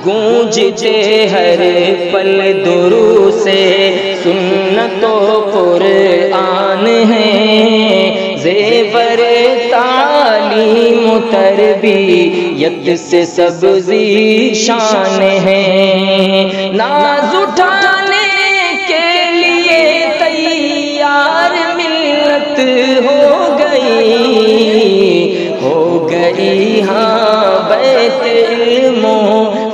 گونجتے ہر پل درود سے سنت و قرآن ہے، زیور تعلیم و تربیت سے سبزی شان ہے، ناز اٹھانے کے لیے تیار ملت ہو گئی ہاں بیت علم و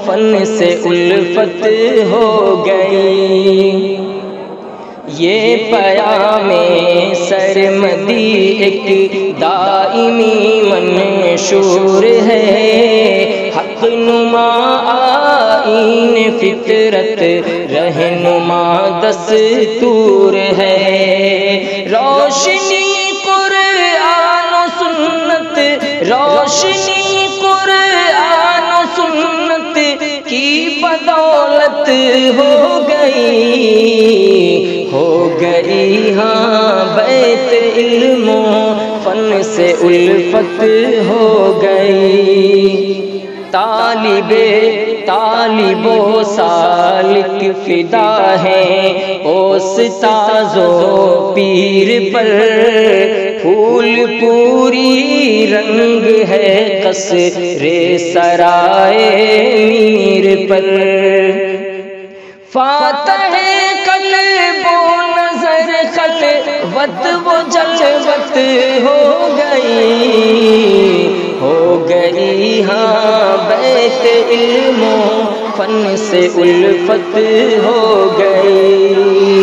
فن سے الفت ہو گئی۔ یہ پیام سرمدی ایک دائمی منشور ہے، حق نما آئین فطرت رہنما دستور ہے، روشنی قرآن و سنت، روشنی قرآن و سنت کی بدولت ہو گئی ہاں بیت علم و فن سے الفت ہو گئی۔ طالب و سالک فدا ہیں استاذ و پیر پر، پھول پوری رنگ ہے قصر سرائے میر پر، فاتح قلب و نظر خلوت و جلوت ہو گئی ہاں بیت علم و فن سے الفت ہو گئی۔